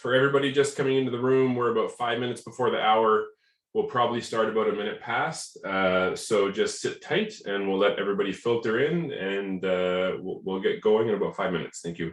for everybody just coming into the room, we're about 5 minutes before the hour. We'll probably start about a minute past. So just sit tight and we'll let everybody filter in, and we'll get going in about 5 minutes. Thank you.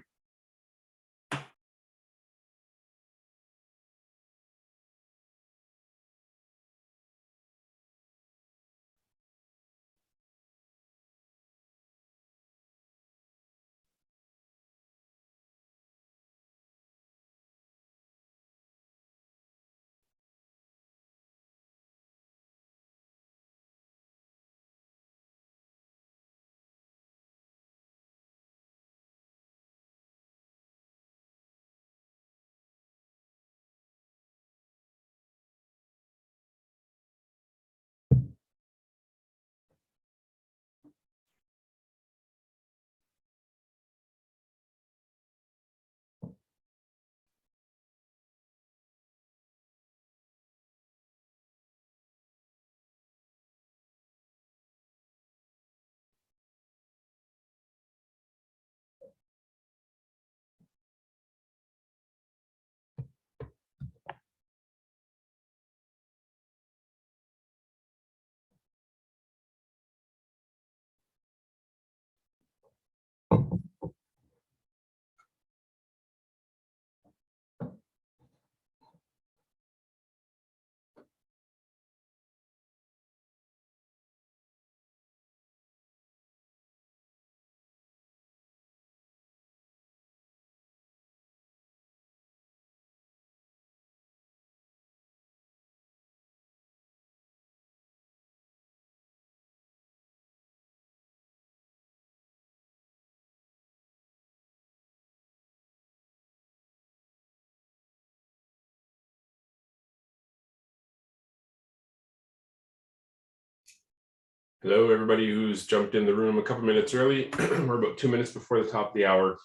Hello, everybody who's jumped in the room a couple minutes early. We're about 2 minutes before the top of the hour,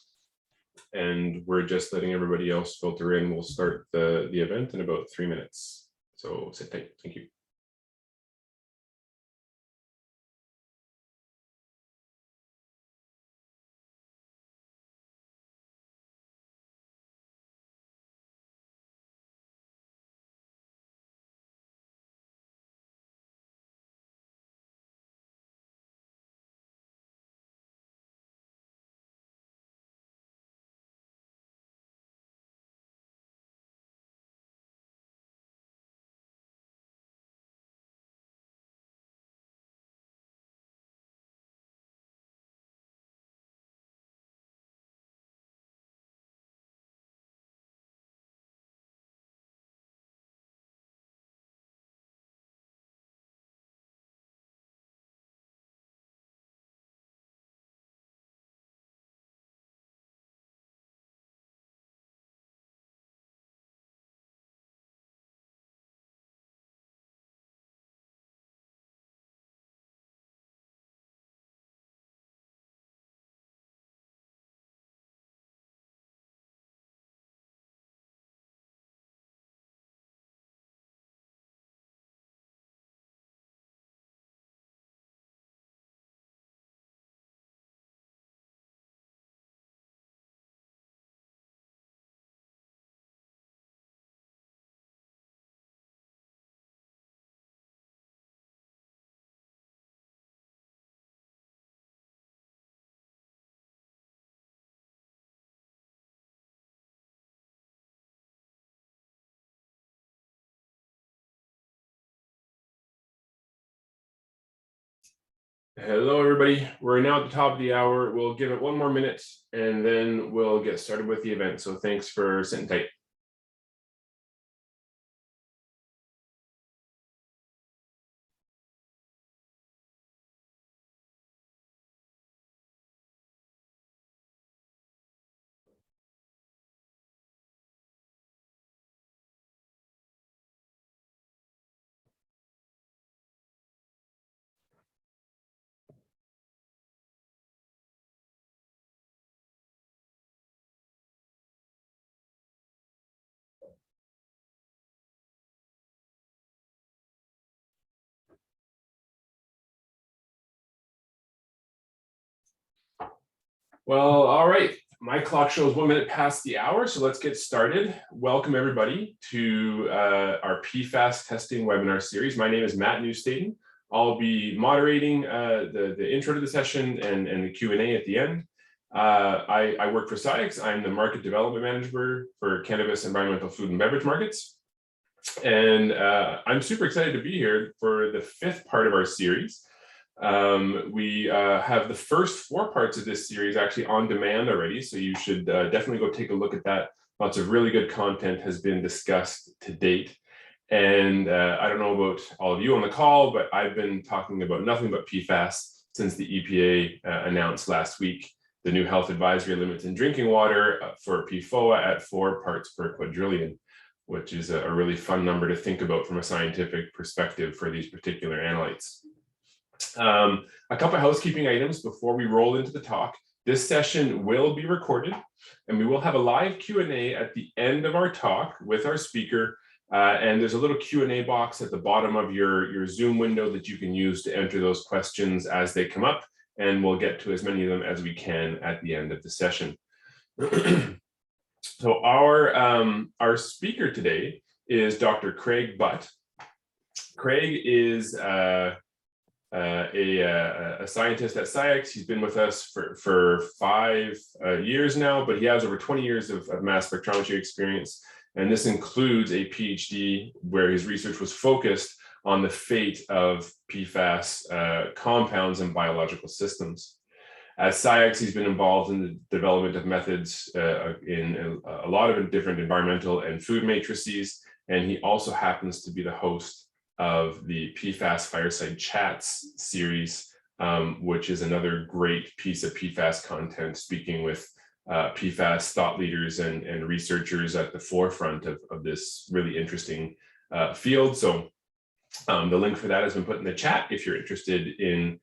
and we're just letting everybody else filter in. We'll start the event in about 3 minutes. So sit tight. Thank you. Hello, everybody. We're now at the top of the hour. We'll give it 1 more minute and then we'll get started with the event. So thanks for sitting tight. Well, all right. My clock shows 1 minute past the hour, so let's get started. Welcome everybody to our PFAS testing webinar series. My name is Matt Newstaden. I'll be moderating the intro to the session and the Q&A at the end. I work for CPGs. I'm the market development manager for cannabis, environmental, food, and beverage markets. And I'm super excited to be here for the 5th part of our series. We have the first 4 parts of this series actually on demand already, so you should definitely go take a look at that. Lots of really good content has been discussed to date. And I don't know about all of you on the call, but I've been talking about nothing but PFAS since the EPA announced last week the new health advisory limits in drinking water for PFOA at 4 parts per quadrillion, which is a really fun number to think about from a scientific perspective for these particular analytes. A couple of housekeeping items before we roll into the talk. This session will be recorded, and we will have a live Q&A at the end of our talk with our speaker. And there's a little Q&A box at the bottom of your Zoom window that you can use to enter those questions as they come up, and we'll get to as many of them as we can at the end of the session. So our speaker today is Dr. Craig Butt. Craig is a scientist at CPGs. He's been with us for 5 years now, but he has over 20 years of mass spectrometry experience. And this includes a PhD where his research was focused on the fate of PFAS compounds and biological systems. At CPGs, he's been involved in the development of methods in a lot of different environmental and food matrices, and he also happens to be the host of the PFAS Fireside Chats series, which is another great piece of PFAS content, speaking with PFAS thought leaders and researchers at the forefront of this really interesting field. So the link for that has been put in the chat if you're interested in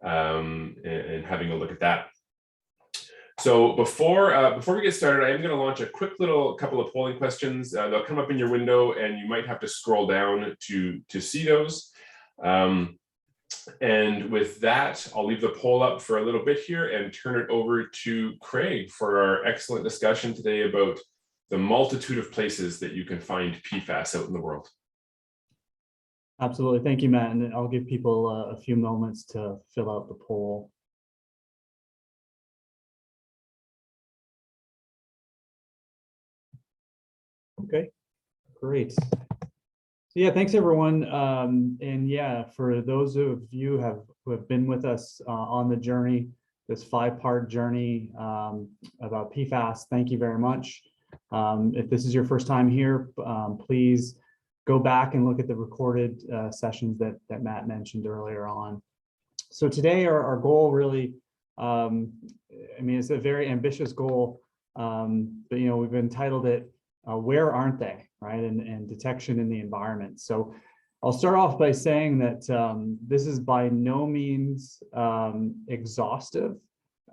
having a look at that. So before we get started, I am going to launch a quick couple of polling questions. They'll come up in your window, and you might have to scroll down to see those. And with that, I'll leave the poll up for a little bit here and turn it over to Craig for our excellent discussion today about the multitude of places that you can find PFAS out in the world. Absolutely. Thank you, Matt. And I'll give people a few moments to fill out the poll. Okay, great. So yeah, thanks everyone. And yeah, for those of you who have been with us on the journey, this 5-part journey about PFAS, thank you very much. If this is your first time here, please go back and look at the recorded sessions that Matt mentioned earlier on. So today our goal really, I mean, it's a very ambitious goal, but you know, we've entitled it, where aren't they, right? And detection in the environment. So I'll start off by saying that this is by no means exhaustive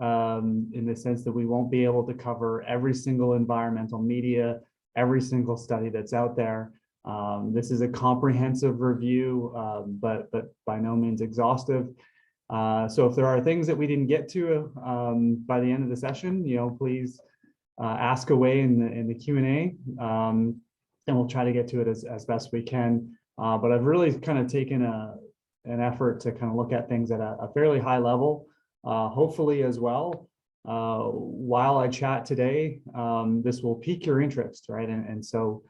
in the sense that we won't be able to cover every single environmental media, every single study that's out there. This is a comprehensive review, but by no means exhaustive. So if there are things that we didn't get to by the end of the session, you know, please ask away in the Q&A, and we'll try to get to it as best we can. But I've really kind of taken an effort to kind of look at things at a fairly high level, hopefully as well. While I chat today, this will pique your interest, right? And so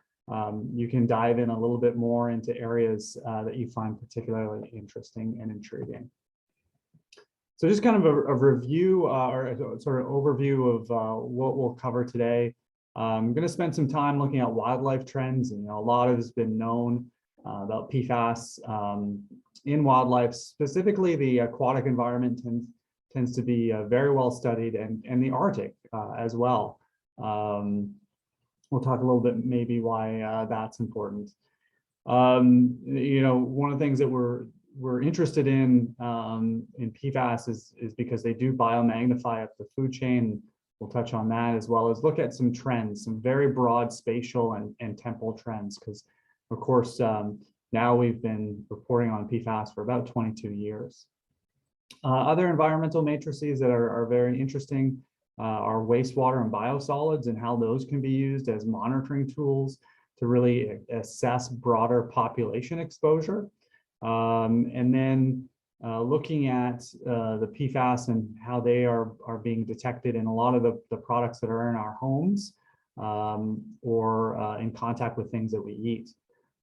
you can dive in a little bit more into areas that you find particularly interesting and intriguing. So just kind of a review or a sort of overview of what we'll cover today. I'm going to spend some time looking at wildlife trends, and you know, a lot has been known about PFAS in wildlife. Specifically, the aquatic environment tends to be very well studied, and the Arctic as well. We'll talk a little bit maybe why that's important. You know, one of the things that we're interested in PFAS is because they do biomagnify up the food chain. We'll touch on that, as well as look at some trends, some very broad spatial and temporal trends, because of course now we've been reporting on PFAS for about 22 years. Other environmental matrices that are very interesting our wastewater and biosolids and how those can be used as monitoring tools to really assess broader population exposure. And then looking at the PFAS and how they are being detected in a lot of the products that are in our homes or in contact with things that we eat.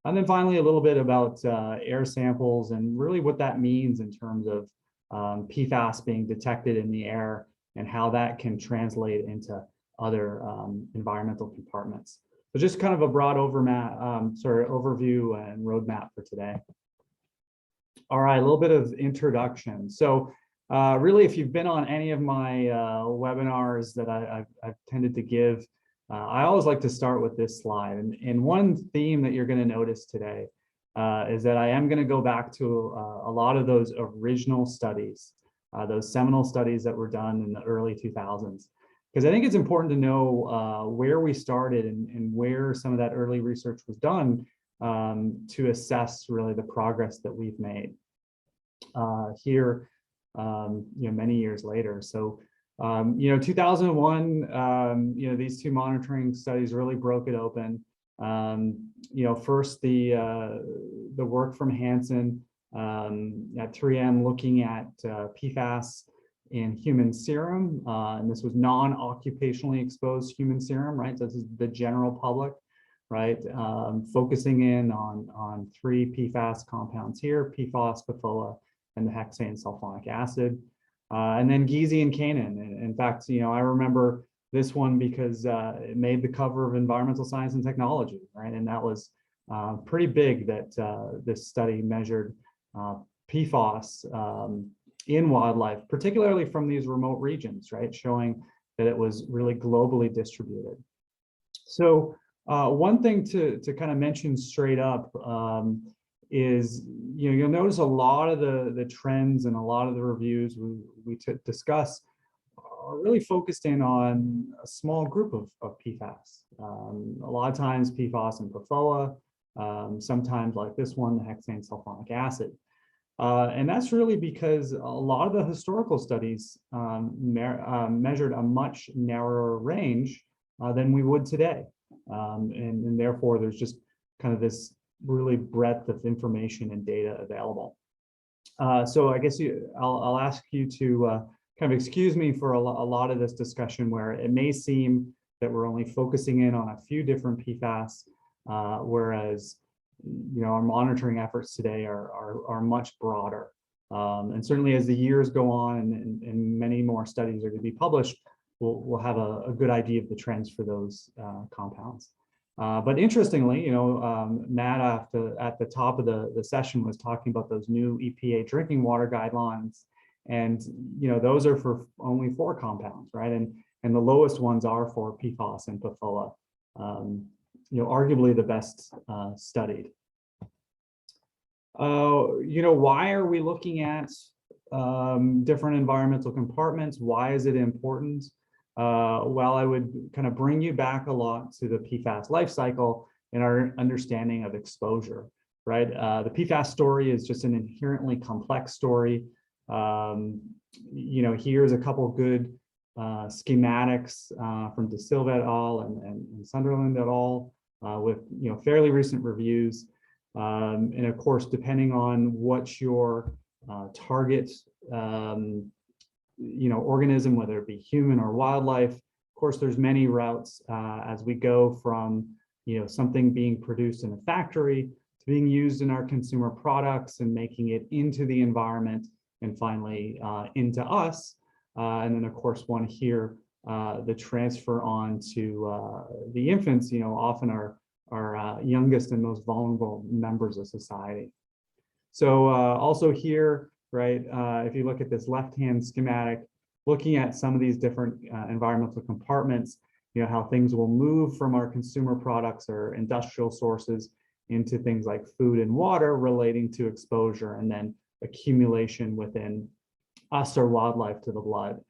And then finally, a little bit about air samples and really what that means in terms of PFAS being detected in the air and how that can translate into other environmental compartments. So just kind of a broad overview and roadmap for today. All right, a little bit of introduction. So really, if you've been on any of my webinars that I've tended to give, I always like to start with this slide. And one theme that you're going to notice today is that I am going to go back to a lot of those original studies, those seminal studies that were done in the early 2000s. Because I think it's important to know where we started and where some of that early research was done to assess really the progress that we've made here, many years later. So, 2001, these two monitoring studies really broke it open. First the work from Hansen at 3M looking at PFAS in human serum, and this was non-occupationally exposed human serum, right? So this is the general public, right? Focusing in on three PFAS compounds here, PFAS, PFOA, and the hexane sulfonic acid. And then 𝗔𝗱𝗱𝗏𝗀𝗃 and Canaan. In fact, I remember this one because it made the cover of Environmental Science and Technology, right? And that was pretty big that this study measured PFAS in wildlife, particularly from these remote regions, right? Showing that it was really globally distributed. So one thing to kind of mention straight up is, you'll notice a lot of the trends and a lot of the reviews we discuss are really focused in on a small group of PFAS. A lot of times PFAS and PFOA, sometimes like this one, the hexane sulfonic acid. And that's really because a lot of the historical studies measured a much narrower range than we would today. And therefore, there's just kind of this really breadth of information and data available. So I guess I'll ask you to kind of excuse me for a lot of this discussion where it may seem that we're only focusing in on a few different PFAS, whereas our monitoring efforts today are much broader. And certainly as the years go on and many more studies are going to be published, we'll have a good idea of the trends for those compounds. But interestingly, Matt at the top of the session was talking about those new EPA drinking water guidelines, and those are for only 4 compounds, right? And the lowest ones are for PFAS and PFOA, arguably the best studied. Why are we looking at different environmental compartments? Why is it important? Well, I would kind of bring you back a lot to the PFAS life cycle and our understanding of exposure, right? The PFAS story is just an inherently complex story. Here's a couple good schematics from 𝗔𝗱𝗏𝗏𝗀𝗏 et al. And Sunderland et al. With fairly recent reviews. And of course, depending on what your target organism, whether it be human or wildlife, of course, there's many routes as we go from something being produced in a factory to being used in our consumer products and making it into the environment and finally into us. And then of course, one here, the transfer on to the infants, often our youngest and most vulnerable members of society. So also here, right, if you look at this left-hand schematic, looking at some of these different environmental compartments, how things will move from our consumer products or industrial sources into things like food and water relating to exposure and then accumulation within us or wildlife to the blood.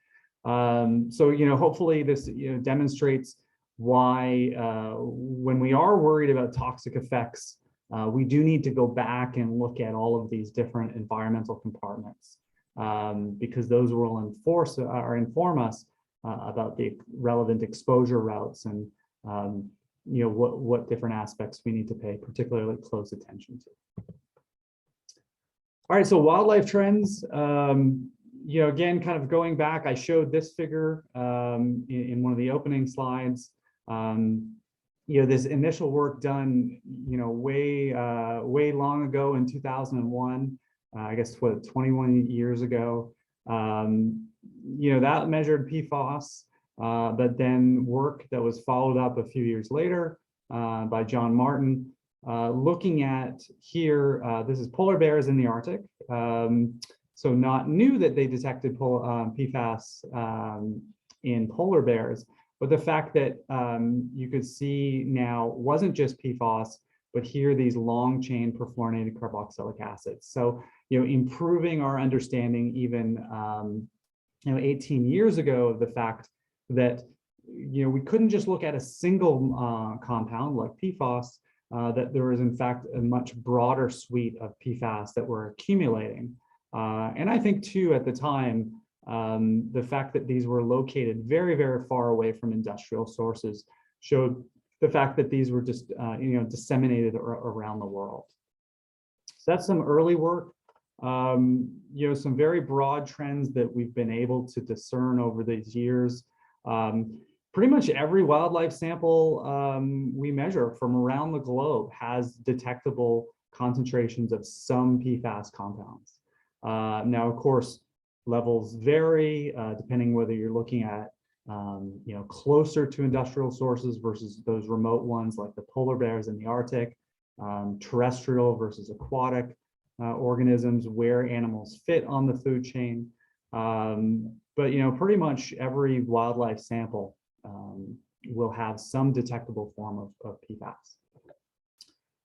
So, hopefully this demonstrates why when we are worried about toxic effects, we do need to go back and look at all of these different environmental compartments because those will inform us about the relevant exposure routes and what different aspects we need to pay particularly close attention to. All right, so wildlife trends. Again, kind of going back, I showed this figure in one of the opening slides. This initial work done, way long ago in 2001, I guess what, 21 years ago. That measured PFAS, but then work that was followed up a few years later by John Martin, looking at here, this is polar bears in the Arctic. So not new that they detected PFAS in polar bears, but the fact that you could see now wasn't just PFAS, but here these long chain perfluorinated carboxylic acids. So, improving our understanding even 18 years ago of the fact that we couldn't just look at a single compound like PFAS, that there was in fact a much broader suite of PFAS that were accumulating. And I think too at the time, the fact that these were located very, very far away from industrial sources showed the fact that these were just disseminated around the world. So that's some early work. Some very broad trends that we've been able to discern over these years. Pretty much every wildlife sample we measure from around the globe has detectable concentrations of some PFAS compounds. Now, of course, levels vary depending whether you're looking at closer to industrial sources versus those remote ones like the polar bears in the Arctic, terrestrial versus aquatic organisms, where animals fit on the food chain. But pretty much every wildlife sample will have some detectable form of PFAS.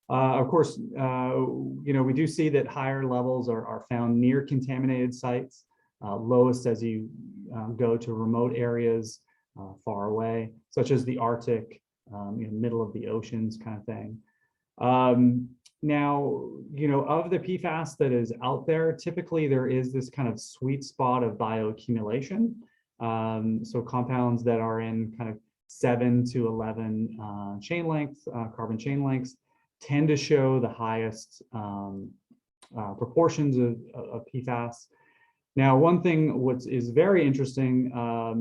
Of course, we do see that higher levels are found near contaminated sites, lowest as you go to remote areas far away, such as the Arctic, middle of the oceans kind of thing. Now, of the PFAS that is out there, typically there is this kind of sweet spot of bioaccumulation. So compounds that are in kind of 7 to 11 chain lengths, carbon chain lengths, tend to show the highest proportions of PFAS. Now, one thing what is very interesting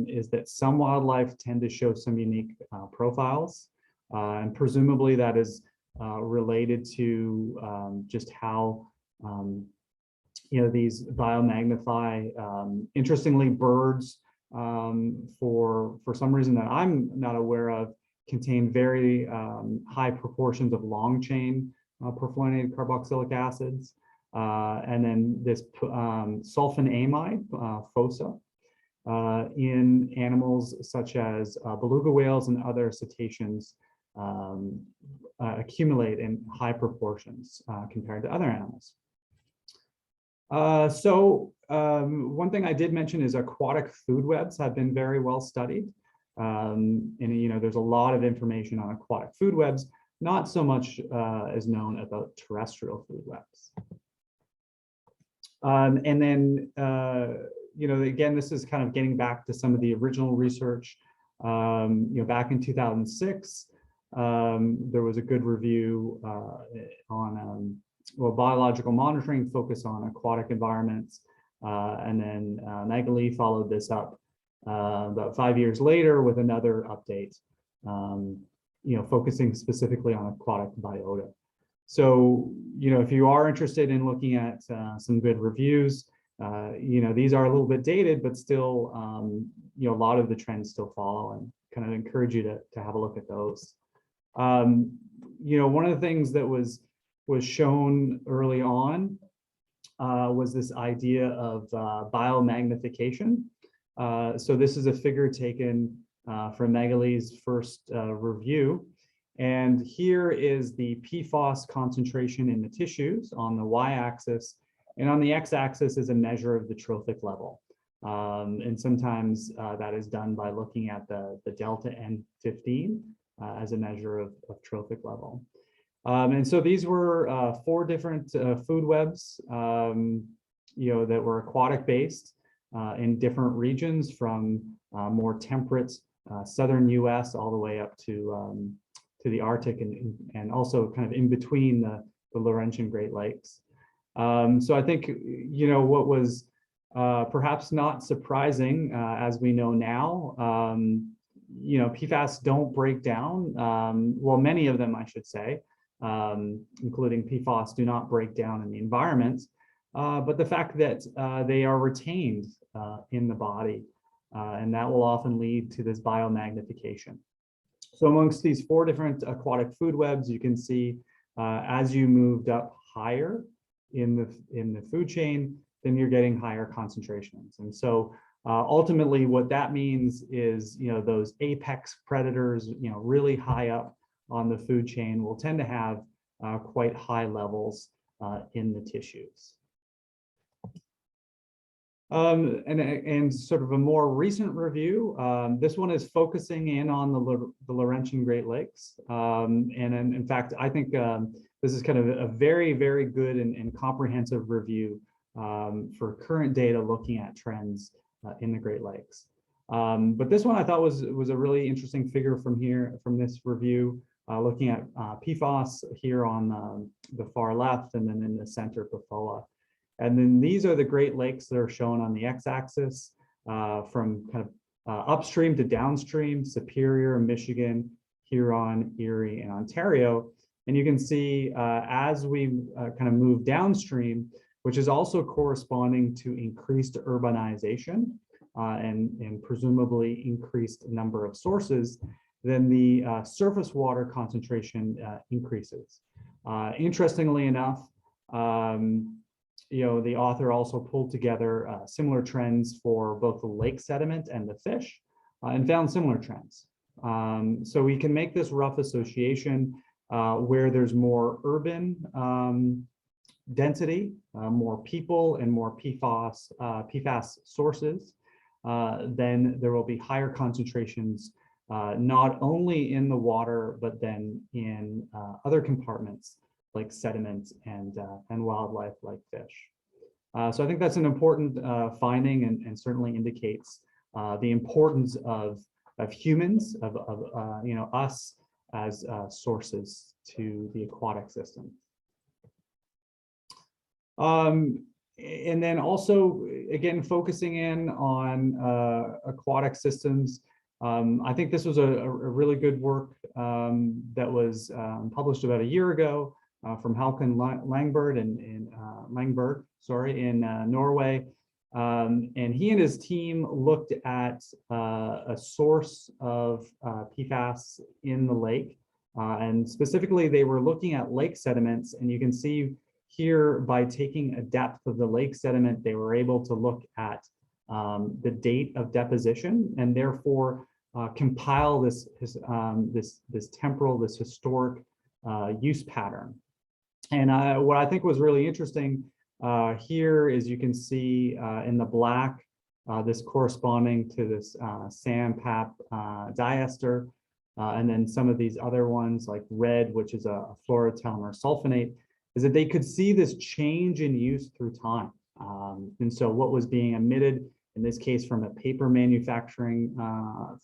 is that some wildlife tend to show some unique profiles, and presumably that is related to just how these biomagnify. Interestingly, birds, for some reason that I'm not aware of, contain very high proportions of long chain perfluorinated carboxylic acids. And then this sulfonamide, fossa, in animals such as beluga whales and other cetaceans accumulate in high proportions compared to other animals. One thing I did mention is aquatic food webs have been very well studied. And there's a lot of information on aquatic food webs, not so much is known about terrestrial food webs. And then, again, this is kind of getting back to some of the original research. Back in 2006, there was a good review on biological monitoring focused on aquatic environments. And then 𝗥𝗟𝗍 followed this up about 5 years later with another update, focusing specifically on aquatic biota. So, if you are interested in looking at some good reviews, these are a little bit dated, but still, a lot of the trends still follow, and kind of encourage you to have a look at those. One of the things that was shown early on was this idea of biomagnification. So this is a figure taken from 𝗥𝗟𝗍's first review. And here is the PFAS concentration in the tissues on the y-axis, and on the x-axis is a measure of the trophic level. And sometimes that is done by looking at the delta N15 as a measure of trophic level. And so these were 4 different food webs, that were aquatic based. in different regions from more temperate southern US all the way up to the Arctic and also kind of in between the Laurentian Great Lakes. So I think, you know, what was perhaps not surprising as we know now, you know, PFAS don't break down. Well, many of them, I should say, including PFAS, do not break down in the environment. But the fact that they are retained in the body, and that will often lead to this biomagnification. So amongst these 4 different aquatic food webs, you can see as you moved up higher in the food chain, then you're getting higher concentrations. And so ultimately what that means is, you know, those apex predators, you know, really high up on the food chain will tend to have quite high levels in the tissues. And sort of a more recent review, this one is focusing in on the Laurentian Great Lakes. And in fact, I think this is kind of a very, very good and comprehensive review for current data looking at trends in the Great Lakes. But this one I thought was a really interesting figure from this review, looking at PFAS here on the far left and then in the center PFOA. And then these are the Great Lakes that are shown on the x-axis from kind of upstream to downstream: Superior, Michigan, Huron, Erie, and Ontario. And you can see as we kind of move downstream, which is also corresponding to increased urbanization and presumably increased number of sources, then the surface water concentration increases. Interestingly enough, you know, the author also pulled together similar trends for both the lake sediment and the fish and found similar trends. So we can make this rough association where there's more urban density, more people and more PFAS sources, then there will be higher concentrations not only in the water, but then in other compartments like sediment and wildlife like fish. So I think that's an important finding and certainly indicates the importance of humans, you know, us as sources to the aquatic system. And then also, again, focusing in on aquatic systems. I think this was a really good work that was published about a year ago from Håkon Langberg in Norway. And he and his team looked at a source of PFAS in the lake. And specifically, they were looking at lake sediments. And you can see here, by taking a depth of the lake sediment, they were able to look at the date of deposition and therefore compile this temporal, this historic use pattern. And what I think was really interesting here is you can see in the black, this corresponding to this SAM-PAP diester, and then some of these other ones like red, which is a fluorotelmer sulfonate, is that they could see this change in use through time. And so what was being emitted, in this case from a paper manufacturing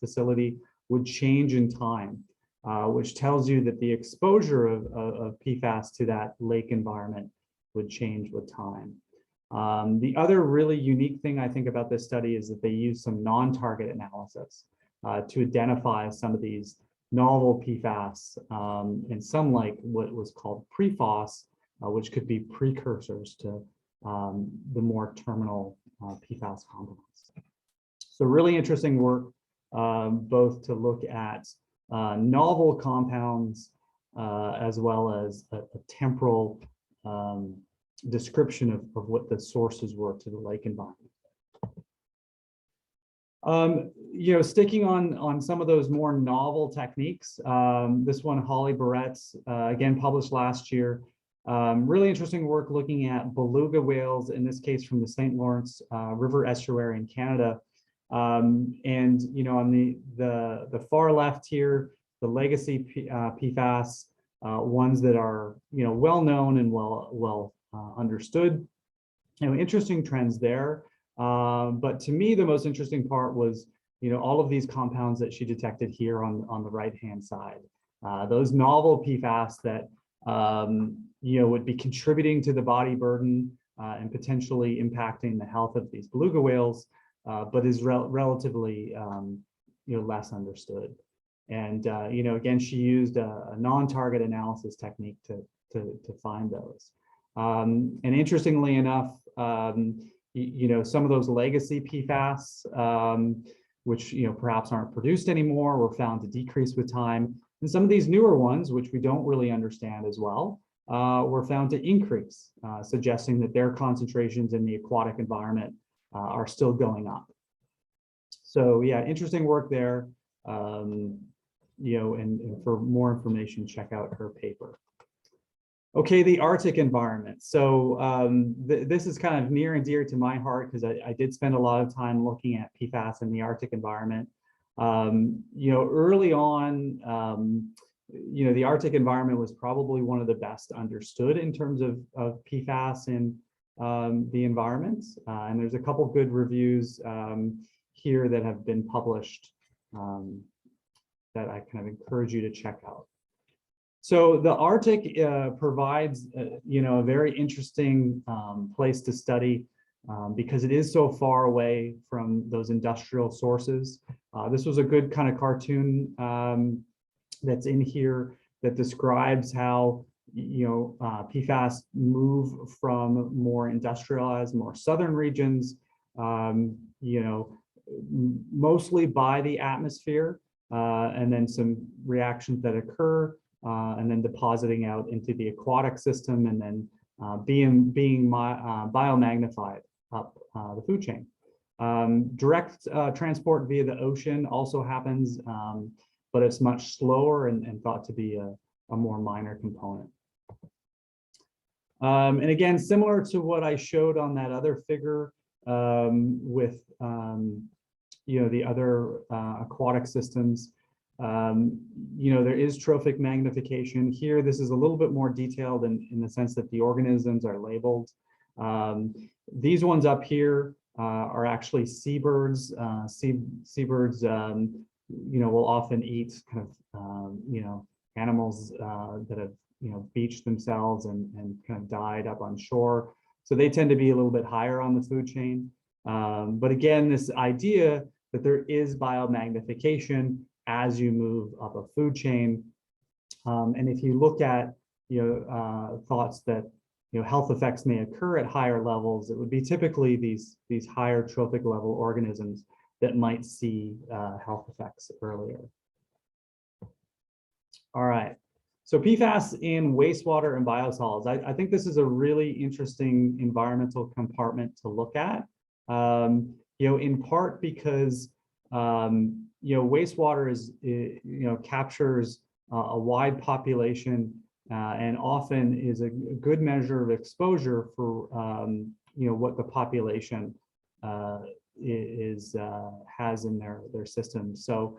facility, would change in time, which tells you that the exposure of PFAS to that lake environment would change with time. The other really unique thing I think about this study is that they used some non-target analysis to identify some of these novel PFAS and some like what was called pre-FOS, which could be precursors to the more terminal PFAS compounds. So really interesting work, both to look at novel compounds as well as a temporal description of what the sources were to the lake environment. You know, sticking on some of those more novel techniques, this one, Holly Barrett's, again, published last year. Really interesting work looking at beluga whales, in this case from the St. Lawrence River estuary in Canada. And, you know, on the far left here, the legacy PFAS, ones that are, you know, well known and well understood. You know, interesting trends there. But to me, the most interesting part was, all of these compounds that she detected here on the right-hand side. Those novel PFAS that, would be contributing to the body burden and potentially impacting the health of these beluga whales, but is relatively, less understood. And, again, she used a non-target analysis technique to find those. And interestingly enough, some of those legacy PFAS, which perhaps aren't produced anymore, were found to decrease with time. And some of these newer ones, which we don't really understand as well, were found to increase, suggesting that their concentrations in the aquatic environment are still going up. So yeah, interesting work there. And for more information, check out her paper. Okay, the Arctic environment. So this is kind of near and dear to my heart because I did spend a lot of time looking at PFAS in the Arctic environment. Early on, the Arctic environment was probably one of the best understood in terms of PFAS in the environment. And there's a couple good reviews here that have been published that I kind of encourage you to check out. So the Arctic provides, a very interesting place to study because it is so far away from those industrial sources. This was a good kind of cartoon that's in here that describes how, PFAS move from more industrialized, more southern regions, mostly by the atmosphere, and then some reactions that occur, and then depositing out into the aquatic system, and then being biomagnified up the food chain. Direct transport via the ocean also happens, but it's much slower and thought to be a more minor component. And again, similar to what I showed on that other figure with the other aquatic systems, there is trophic magnification. Here, this is a little bit more detailed in the sense that the organisms are labeled. These ones up here are actually seabirds. Seabirds, will often eat kind of, animals that have, beached themselves and kind of died up on shore. So they tend to be a little bit higher on the food chain. But again, this idea that there is biomagnification as you move up a food chain. And if you look at, thoughts that, health effects may occur at higher levels, it would be typically these higher trophic level organisms that might see health effects earlier. All right. So PFAS in wastewater and biosolids. I think this is a really interesting environmental compartment to look at, in part because, wastewater is, captures a wide population and often is a good measure of exposure for, what the population has in their system. So,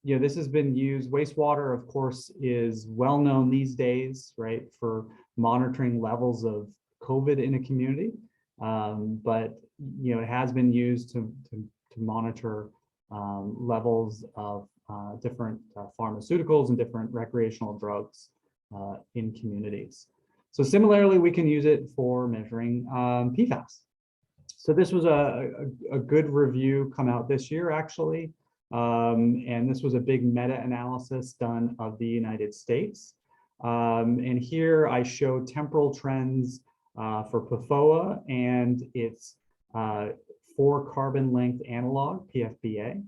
this has been used. Wastewater, of course, is well known these days, right, for monitoring levels of COVID in a community. But it has been used to monitor levels of different pharmaceuticals and different recreational drugs in communities. So similarly, we can use it for measuring PFAS. So this was a good review come out this year, actually. And this was a big meta-analysis done of the United States. And here I show temporal trends for PFOA and its 4-carbon length analog, PFBA,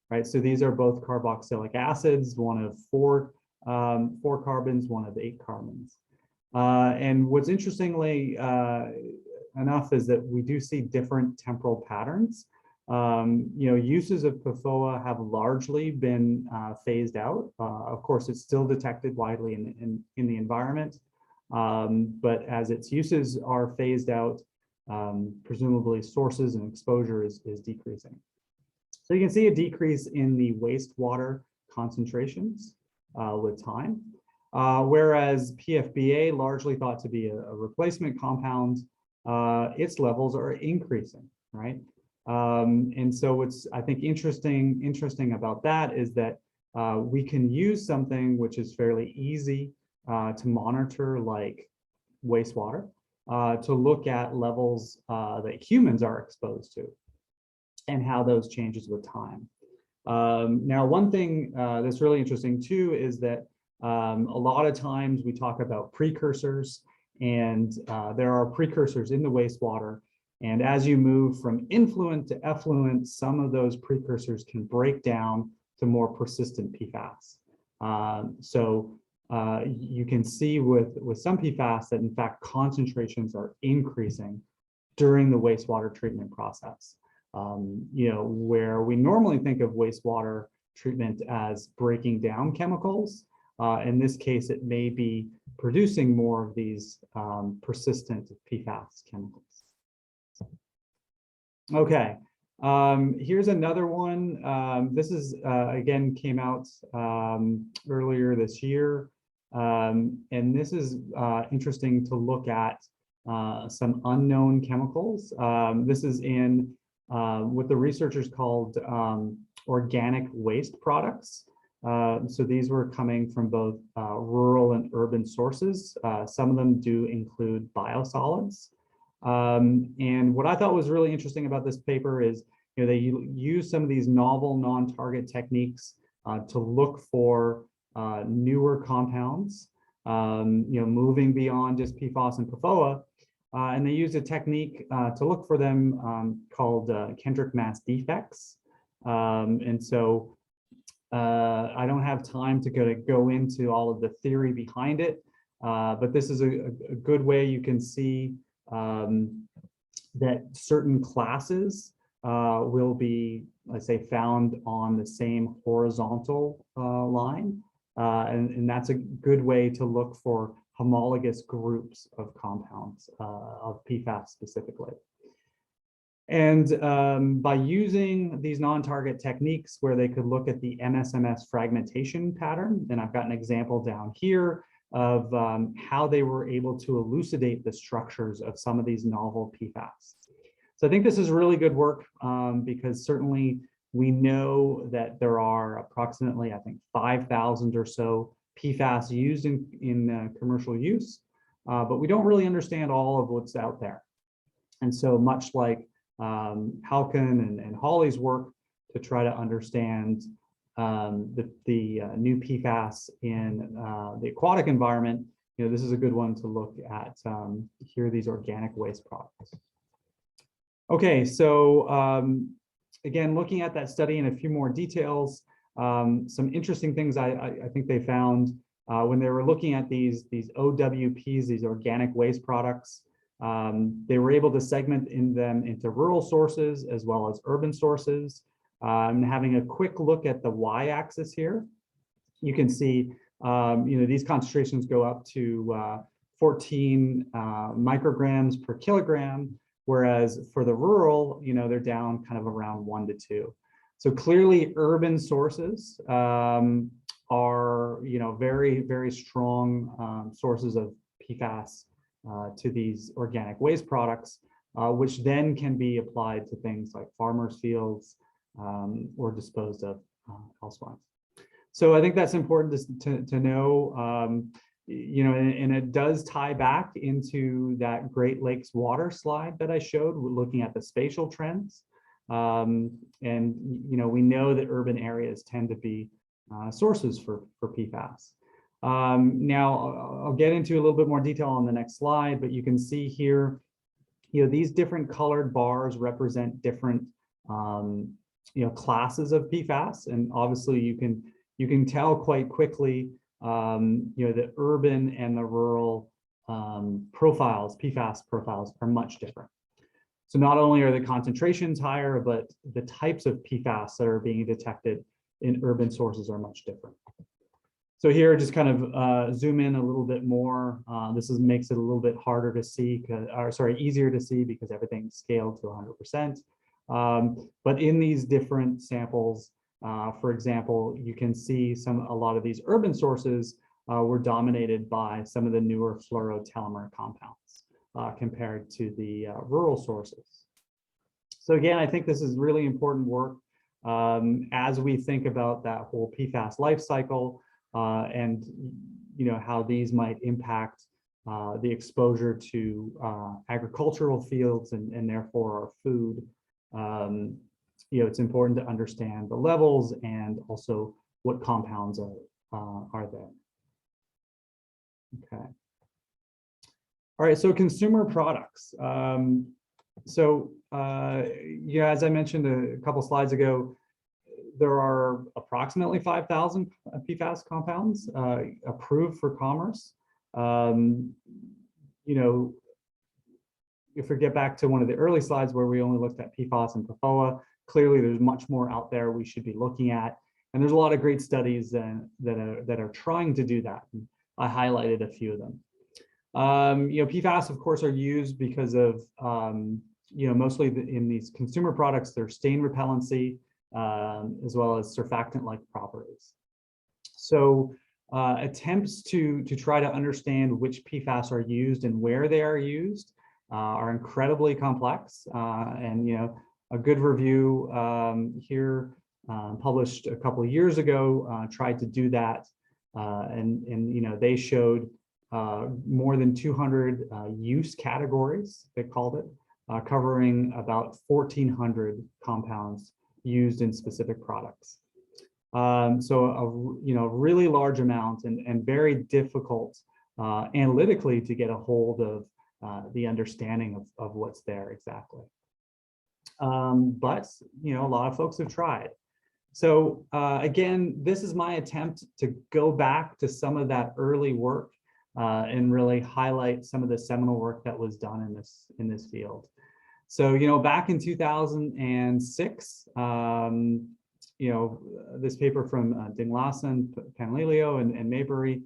right? So these are both carboxylic acids, one of 4 carbons, one of 8 carbons. And what's interestingly enough is that we do see different temporal patterns. Uses of PFOA have largely been phased out. Of course, it's still detected widely in the environment, but as its uses are phased out, presumably sources and exposure is decreasing. So you can see a decrease in the wastewater concentrations with time, whereas PFBA, largely thought to be a replacement compound, its levels are increasing. right? And so what's, I think, interesting about that is that we can use something which is fairly easy to monitor, like wastewater, to look at levels that humans are exposed to and how those changes with time. Now, one thing that's really interesting too is that a lot of times we talk about precursors, and there are precursors in the wastewater. And as you move from influent to effluent, some of those precursors can break down to more persistent PFAS. So you can see with some PFAS that in fact concentrations are increasing during the wastewater treatment process. You know, where we normally think of wastewater treatment as breaking down chemicals, in this case, it may be producing more of these persistent PFAS chemicals. Okay, here's another one. This is, again, came out earlier this year. And this is interesting to look at some unknown chemicals. This is in what the researchers called organic waste products. So these were coming from both rural and urban sources. Some of them do include biosolids. And what I thought was really interesting about this paper is, you know, they use some of these novel non-target techniques to look for newer compounds, you know, moving beyond just PFAS and PFOA. And they used a technique to look for them called Kendrick mass defects. And so I don't have time to go into all of the theory behind it, but this is a good way you can see that certain classes will be, let's say, found on the same horizontal line. And that's a good way to look for homologous groups of compounds of PFAS specifically. And by using these non-target techniques where they could look at the MSMS fragmentation pattern, and I've got an example down here of how they were able to elucidate the structures of some of these novel PFAS. So I think this is really good work because certainly we know that there are approximately, I think, 5,000 or so PFAS used in commercial use, but we don't really understand all of what's out there. And so much like Halkin and Hawley's work to try to understand the new PFAS in the aquatic environment, you know, this is a good one to look at here, these organic waste products. Okay, so again, looking at that study in a few more details, some interesting things I think they found when they were looking at these OWPs, these organic waste products. They were able to segment them into rural sources as well as urban sources. And having a quick look at the y-axis here, you can see you know, these concentrations go up to 14 micrograms per kilogram, whereas for the rural, you know, they're down kind of around 1 to 2. So clearly, urban sources are, you know, very, very strong sources of PFAS to these organic waste products, which then can be applied to things like farmers' fields or disposed of elsewhere. So I think that's important to know, you know, and it does tie back into that Great Lakes water slide that I showed, looking at the spatial trends. And, you know, we know that urban areas tend to be sources for PFAS. Now, I'll get into a little bit more detail on the next slide, but you can see here, you know, these different colored bars represent different, you know, classes of PFAS, and obviously you can tell quite quickly, you know, the urban and the rural profiles, PFAS profiles, are much different. So not only are the concentrations higher, but the types of PFAS that are being detected in urban sources are much different. So here, just kind of zoom in a little bit more. This makes it a little bit harder to see, or sorry, easier to see because everything's scaled to 100%. But in these different samples, for example, you can see a lot of these urban sources were dominated by some of the newer fluorotelomere compounds compared to the rural sources. So again, I think this is really important work as we think about that whole PFAS life cycle and how these might impact the exposure to agricultural fields and therefore our food. It's important to understand the levels and also what compounds are there. Okay. All right, so consumer products. As I mentioned a couple slides ago, there are approximately 5,000 PFAS compounds approved for commerce. If we get back to one of the early slides where we only looked at PFAS and PFOA, clearly there's much more out there we should be looking at. And there's a lot of great studies that are trying to do that. And I highlighted a few of them. PFAS, of course, are used because of, mostly in these consumer products, their stain repellency, as well as surfactant-like properties. So attempts to try to understand which PFAS are used and where they are used are incredibly complex. A good review here published a couple of years ago tried to do that. They showed more than 200 use categories, they called it, covering about 1,400 compounds used in specific products. So a really large amount and very difficult analytically to get a hold of the understanding of what's there exactly. But a lot of folks have tried. So again, this is my attempt to go back to some of that early work and really highlight some of the seminal work that was done in this field. So back in 2006, this paper from 𝗔𝗱𝗱𝗶𝗁𝗲𝗀𝗲, Panlilio, and Maybury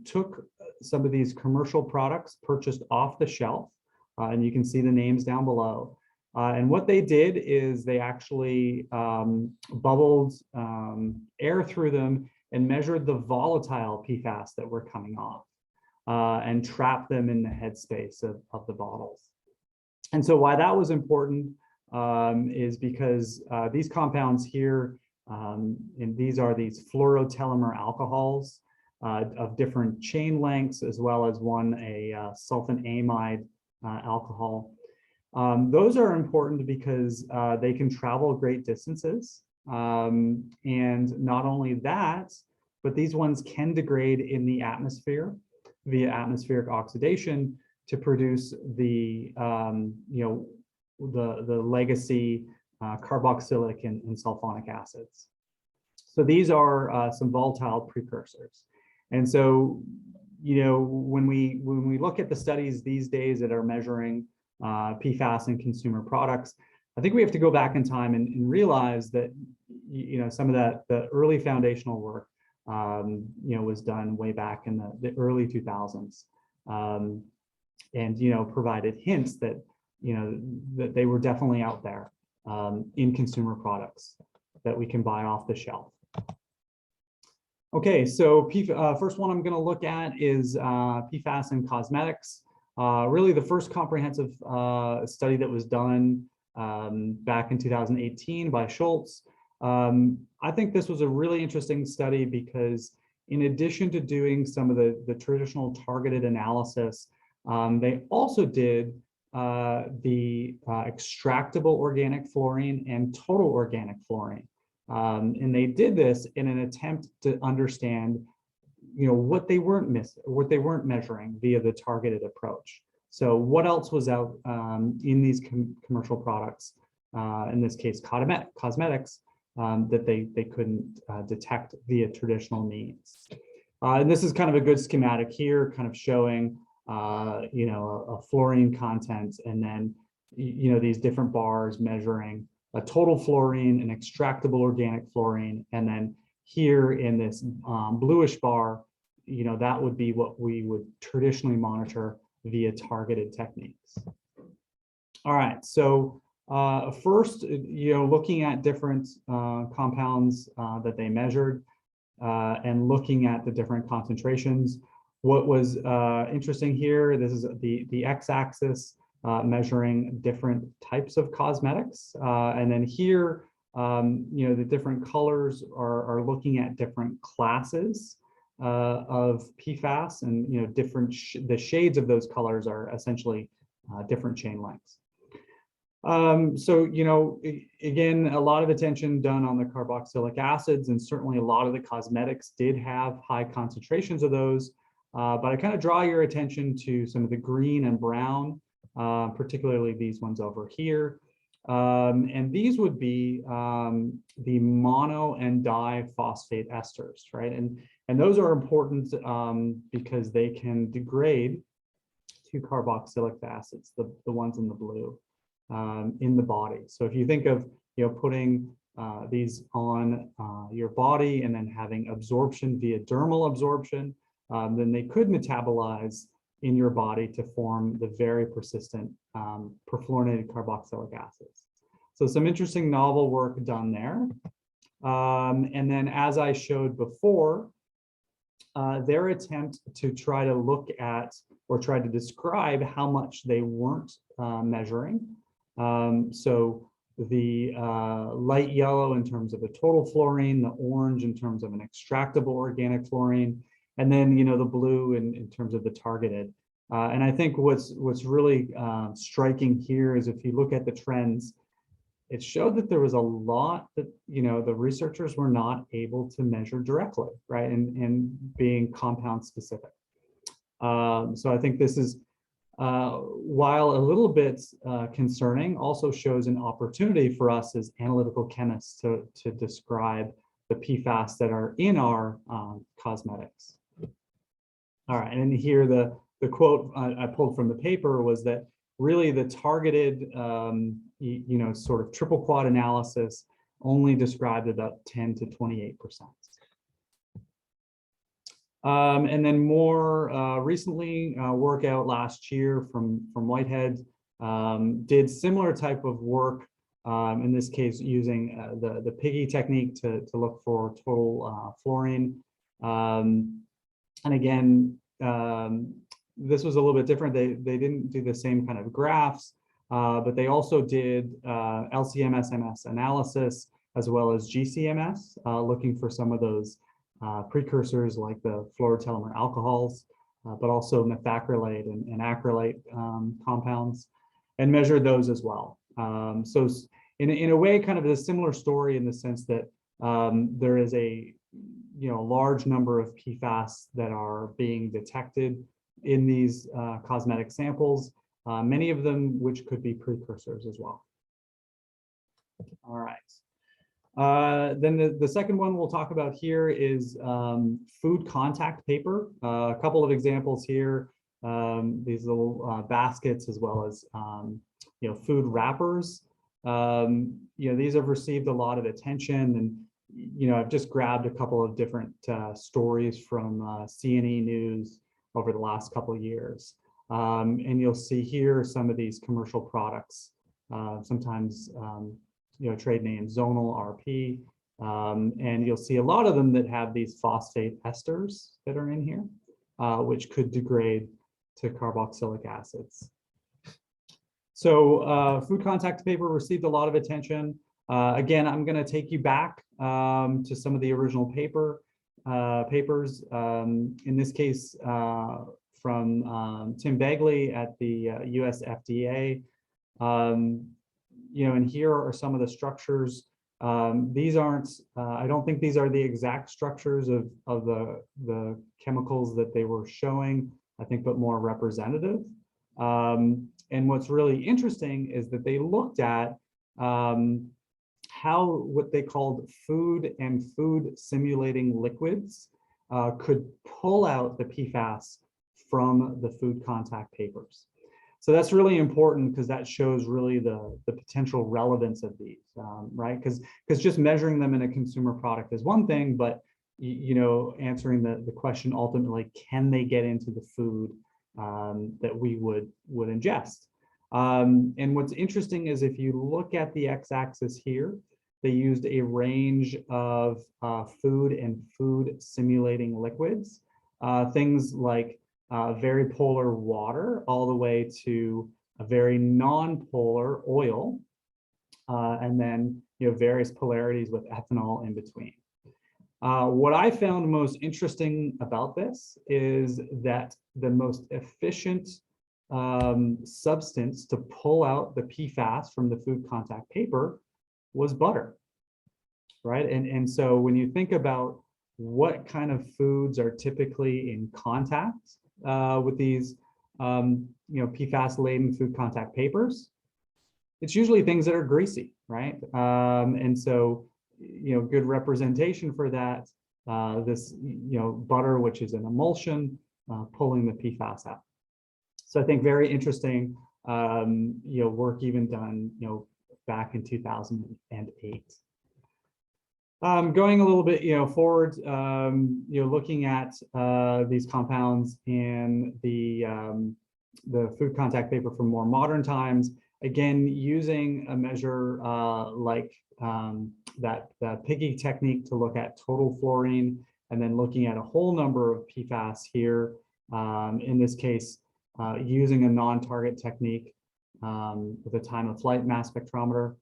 took some of these commercial products purchased off the shelf, and you can see the names down below. And what they did is they actually bubbled air through them and measured the volatile PFAS that were coming off and trapped them in the headspace of the bottles. And so why that was important is because these compounds here, and these are these fluorotelomere alcohols of different chain lengths, as well as a sulfan amide alcohol. Those are important because they can travel great distances. And not only that, but these ones can degrade in the atmosphere via atmospheric oxidation to produce the legacy carboxylic and sulfonic acids. So these are some volatile precursors. And so, when we look at the studies these days that are measuring PFAS in consumer products, I think we have to go back in time and realize that, some of the early foundational work, was done way back in the early 2000s, and, provided hints that, that they were definitely out there in consumer products that we can buy off the shelf. Okay, so first one I'm going to look at is PFAS in cosmetics. Really the first comprehensive study that was done back in 2018 by Schultz. I think this was a really interesting study because in addition to doing some of the traditional targeted analysis, they also did the extractable organic fluorine and total organic fluorine. And they did this in an attempt to understand, what they weren't measuring via the targeted approach. So what else was out in these commercial products, in this case, cosmetics, that they couldn't detect via traditional means. And this is kind of a good schematic here, kind of showing, a fluorine content, and then, these different bars measuring a total fluorine, an extractable organic fluorine, and then here in this bluish bar, that would be what we would traditionally monitor via targeted techniques. All right, so first, looking at different compounds that they measured and looking at the different concentrations. What was interesting here, this is the x-axis, measuring different types of cosmetics. And then here, the different colors are looking at different classes of PFAS, and the shades of those colors are essentially different chain lengths. So, again, a lot of attention done on the carboxylic acids, and certainly a lot of the cosmetics did have high concentrations of those. But I kind of draw your attention to some of the green and brown, particularly these ones over here. And these would be the mono and diphosphate esters, right? And those are important because they can degrade to carboxylic acids, the ones in the blue, in the body. So if you think of putting these on your body and then having absorption via dermal absorption, then they could metabolize in your body to form the very persistent perfluorinated carboxylic acids. So some interesting novel work done there. And then, as I showed before, their attempt to try to look at or try to describe how much they weren't measuring. So the light yellow in terms of a total fluorine, the orange in terms of an extractable organic fluorine, and then the blue in terms of the targeted. And I think what's really striking here is if you look at the trends, it showed that there was a lot that the researchers were not able to measure directly, right, and being compound specific. So I think this is, while a little bit concerning, also shows an opportunity for us as analytical chemists to describe the PFAS that are in our cosmetics. All right, and here the quote I pulled from the paper was that really the targeted, sort of triple quad analysis only described about 10 to 28%. And then more recently, work out last year from Whitehead did similar type of work, in this case using the PGI technique to look for total fluorine. And again, this was a little bit different. They didn't do the same kind of graphs, but they also did LCMS-MS analysis as well as GCMS, looking for some of those precursors like the fluorotelomere alcohols, but also methacrylate and acrylate compounds, and measured those as well. So in a way, kind of a similar story in the sense that there is a large number of PFAS that are being detected in these cosmetic samples, many of them which could be precursors as well. All right. Then the second one we'll talk about here is food contact paper. A couple of examples here, these little baskets, as well as food wrappers. These have received a lot of attention, and I've just grabbed a couple of different stories from C&E News over the last couple of years. And you'll see here some of these commercial products, sometimes trade name Zonal RP, and you'll see a lot of them that have these phosphate esters that are in here, which could degrade to carboxylic acids. So food contact paper received a lot of attention. Again, I'm going to take you back to some of the original papers. In this case, from Tim Begley at the US FDA. And here are some of the structures. These aren't, I don't think these are the exact structures of the chemicals that they were showing, I think, but more representative. And what's really interesting is that they looked at how what they called food and food simulating liquids could pull out the PFAS from the food contact papers. So that's really important because that shows really the potential relevance of these, right? Because just measuring them in a consumer product is one thing, but answering the question ultimately, can they get into the food that we would ingest? And what's interesting is if you look at the x-axis here, they used a range of food and food simulating liquids, things like very polar water all the way to a very non-polar oil, and then various polarities with ethanol in between. What I found most interesting about this is that the most efficient substance to pull out the PFAS from the food contact paper was butter, right? And so when you think about what kind of foods are typically in contact with these PFAS-laden food contact papers, it's usually things that are greasy, right? And so good representation for that, this butter, which is an emulsion, pulling the PFAS out. So I think very interesting work even done back in 2008. Going a little bit forward, looking at these compounds in the food contact paper from more modern times, again using a measure like that PGI technique to look at total fluorine, and then looking at a whole number of PFAS here. In this case, using a non-target technique with a time of flight mass spectrometer.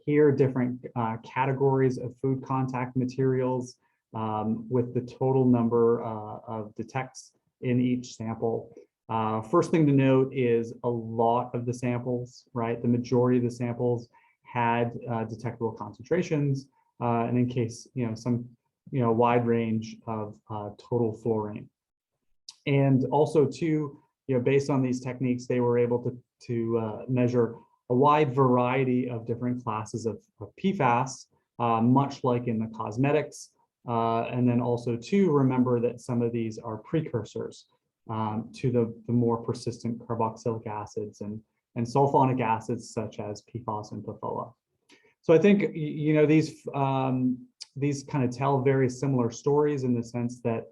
Here, different categories of food contact materials with the total number of detects in each sample. First thing to note is a lot of the samples, right? The majority of the samples had detectable concentrations, and in case, some, wide range of total fluorine. And also too, based on these techniques, they were able to measure a wide variety of different classes of PFAS, much like in the cosmetics. And then also to remember that some of these are precursors to the more persistent carboxylic acids and sulfonic acids such as PFAS and PFOA. So I think these kind of tell very similar stories in the sense that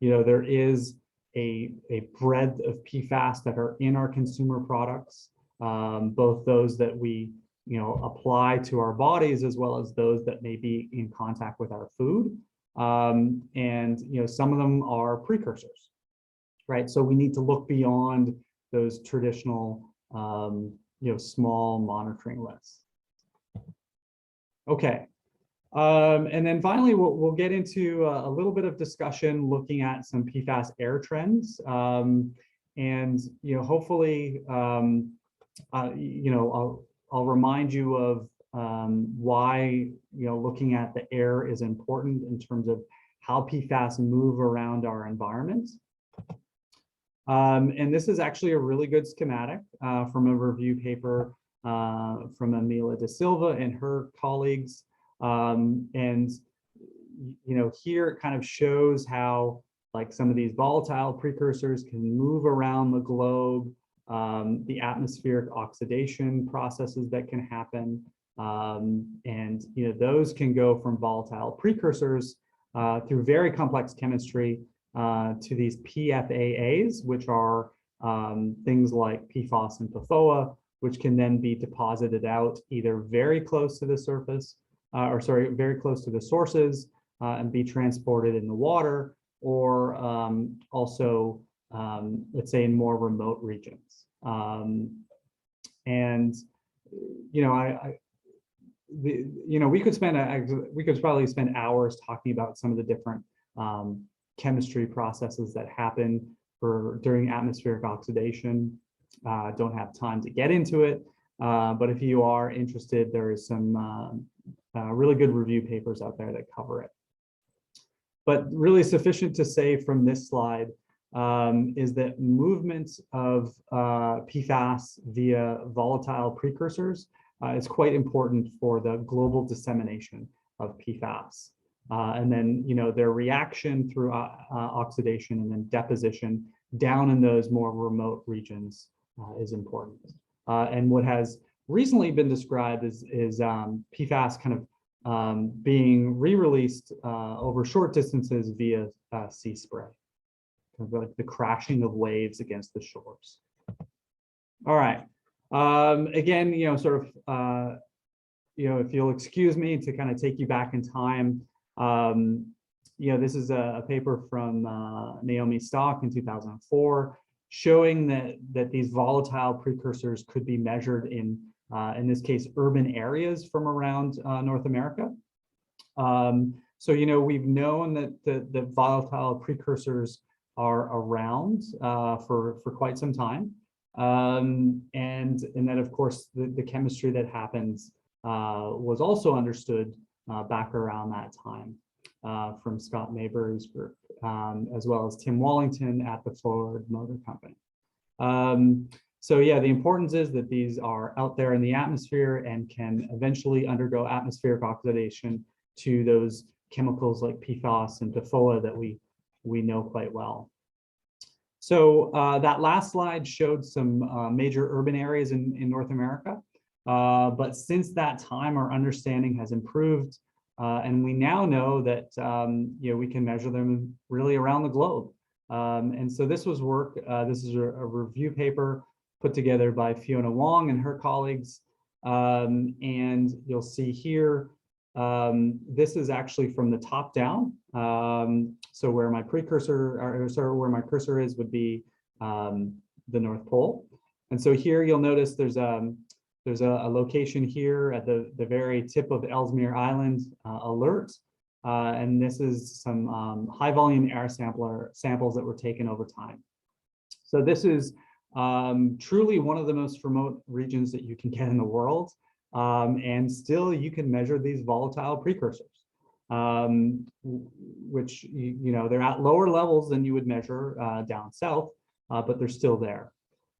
there is a breadth of PFAS that are in our consumer products, both those that we apply to our bodies as well as those that may be in contact with our food, and some of them are precursors, right? So we need to look beyond those traditional small monitoring lists. Okay. And then finally, we'll get into a little bit of discussion looking at some PFAS air trends. And hopefully, I'll remind you of why looking at the air is important in terms of how PFAS move around our environment. And this is actually a really good schematic from a review paper from Emilia da Silva and her colleagues. And here it kind of shows how like some of these volatile precursors can move around the globe, the atmospheric oxidation processes that can happen, and those can go from volatile precursors through very complex chemistry to these PFAS, which are things like PFAS and PFOA, which can then be deposited out either very close to the surface, very close to the sources, and be transported in the water, or also, let's say, in more remote regions. And we could probably spend hours talking about some of the different chemistry processes that happen during atmospheric oxidation. Don't have time to get into it, but if you are interested, there is some really good review papers out there that cover it. But really sufficient to say from this slide is that movement of PFAS via volatile precursors is quite important for the global dissemination of PFAS. And then, their reaction through oxidation and then deposition down in those more remote regions is important. And what has recently been described is PFAS kind of being re-released over short distances via sea spray, kind of like the crashing of waves against the shores. All right. Again, if you'll excuse me to kind of take you back in time, this is a paper from Naomi Stock in 2004. showing that these volatile precursors could be measured in this case, urban areas from around North America. So, we've known that the volatile precursors are around for quite some time. And then, of course, the chemistry that happens was also understood back around that time from Scott Maybury's group, as well as Tim Wallington at the Ford Motor Company. So yeah, the importance is that these are out there in the atmosphere and can eventually undergo atmospheric oxidation to those chemicals like PFAS and PFOA that we know quite well. So that last slide showed some major urban areas in North America. But since that time, our understanding has improved. And we now know that we can measure them really around the globe. And so this was work, this is a review paper put together by Fiona Wong and her colleagues. And you'll see here, this is actually from the top down. So where my precursor, or sorry, where my cursor is would be the North Pole. And so here you'll notice there's a location here at the very tip of Ellesmere Island, Alert. And this is some high volume air samples that were taken over time. So this is truly one of the most remote regions that you can get in the world. And still you can measure these volatile precursors, which, they're at lower levels than you would measure down south, but they're still there.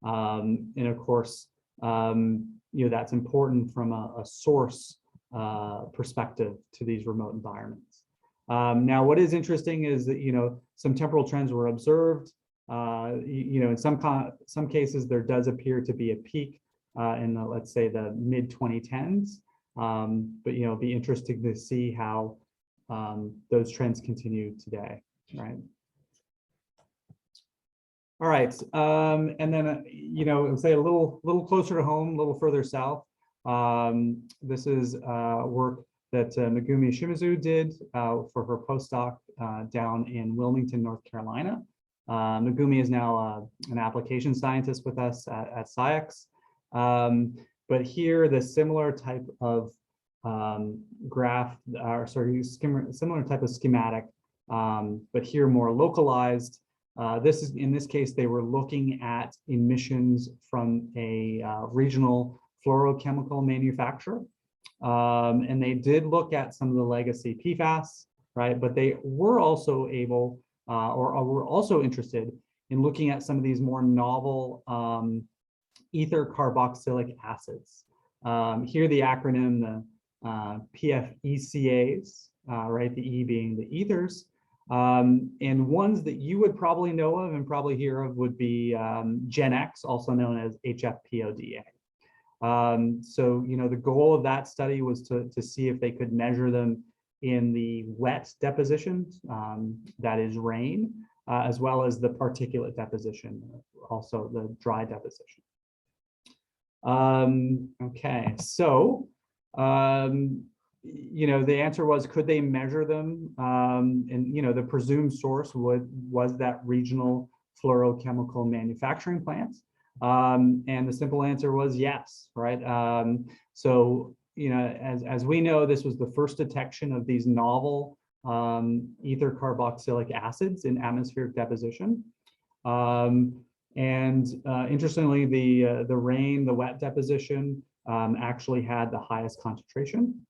And of course, that's important from a source perspective to these remote environments. Now, what is interesting is that, some temporal trends were observed. In some cases, there does appear to be a peak in the, let's say, the mid-2010s. But, it'll be interesting to see how those trends continue today, right? All right, and then, say a little closer to home, a little further south. This is work that Megumi Shimizu did for her postdoc down in Wilmington, North Carolina. Megumi is now an application scientist with us at SciEx. But here, the similar type of similar type of schematic, but here more localized. In this case, they were looking at emissions from a regional fluorochemical manufacturer. And they did look at some of the legacy PFAS, right? But they were also able, or were also interested in looking at some of these more novel ether carboxylic acids. Here, the acronym, the PFECAs, right? The E being the ethers. And ones that you would probably know of and probably hear of would be GenX, also known as HFPODA. So, the goal of that study was to see if they could measure them in the wet deposition, that is rain, as well as the particulate deposition, also the dry deposition. Okay, so, the answer was, could they measure them? And, the presumed source was that regional fluorochemical manufacturing plant. And the simple answer was yes, right? So, as we know, this was the first detection of these novel ether carboxylic acids in atmospheric deposition. Interestingly, the rain, the wet deposition actually had the highest concentration.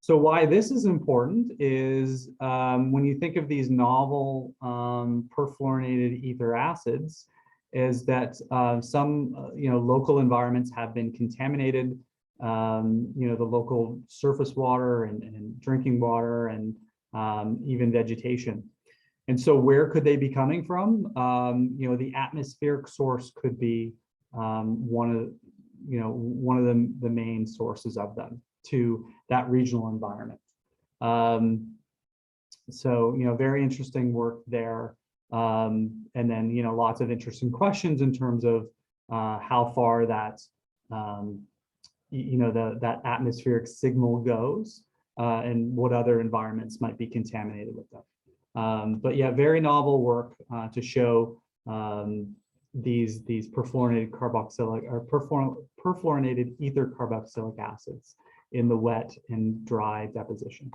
So why this is important is when you think of these novel perfluorinated ether acids, is that some local environments have been contaminated, the local surface water and drinking water and even vegetation. And so where could they be coming from? The atmospheric source could be one of the main sources of them to that regional environment. So, very interesting work there. And then, lots of interesting questions in terms of how far that, that atmospheric signal goes and what other environments might be contaminated with them. But yeah, very novel work to show, these perfluorinated carboxylic or perfluorinated ether carboxylic acids in the wet and dry deposition.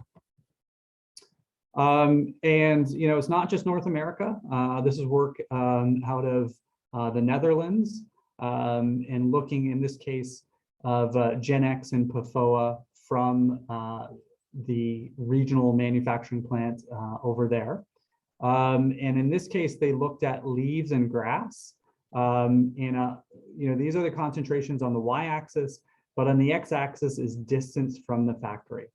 And it's not just North America. This is work out of the Netherlands, and looking in this case of 𝗔𝗱𝗃𝗃 and PFOA from the regional manufacturing plant over there. And in this case, they looked at leaves and grass. These are the concentrations on the y-axis, but on the x-axis is distance from the factory.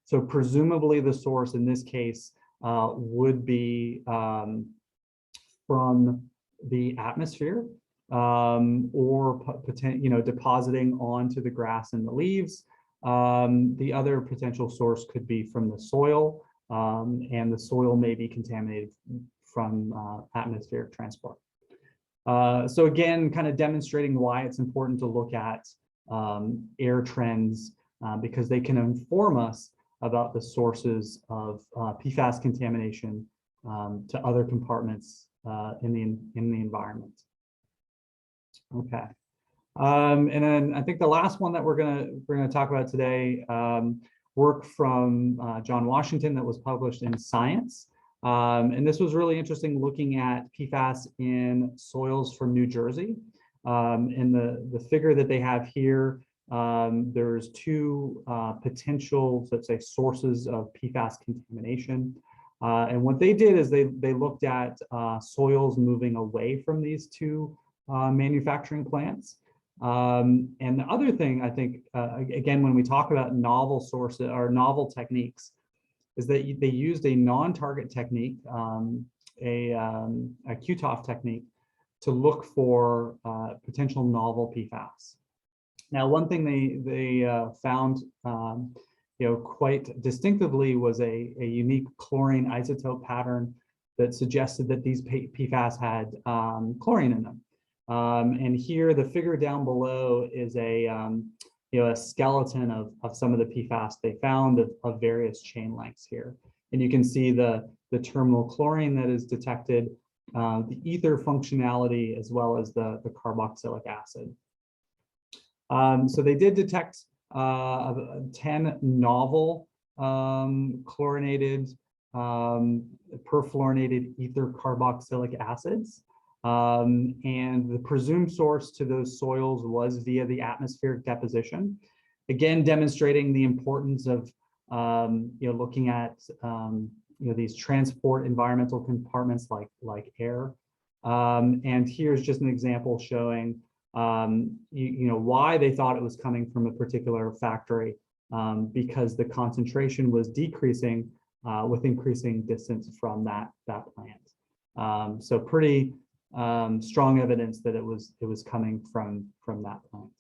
So presumably the source in this case would be from the atmosphere, or depositing onto the grass and the leaves. The other potential source could be from the soil, and the soil may be contaminated from atmospheric transport. So again, kind of demonstrating why it's important to look at air trends, because they can inform us about the sources of PFAS contamination to other compartments in the environment. Okay, and then I think the last one that we're gonna talk about today, work from John Washington that was published in Science, and this was really interesting, looking at PFAS in soils from New Jersey. And the figure that they have here, there's two potential, let's say, sources of PFAS contamination. And what they did is they looked at soils moving away from these two manufacturing plants. And the other thing, I think, again, when we talk about novel sources or novel techniques, is that they used a non-target technique, a QTOF technique, to look for potential novel PFAS. Now, one thing they found, quite distinctively was a unique chlorine isotope pattern that suggested that these PFAS had chlorine in them. And here, the figure down below is a skeleton of some of the PFAS they found of various chain lengths here. And you can see the terminal chlorine that is detected, the ether functionality, as well as the carboxylic acid. So they did detect 10 novel chlorinated, perfluorinated ether carboxylic acids. And the presumed source to those soils was via the atmospheric deposition. Again, demonstrating the importance of looking at these transport environmental compartments like air. And here's just an example showing why they thought it was coming from a particular factory, because the concentration was decreasing with increasing distance from that plant. So pretty strong evidence that it was coming from that plant.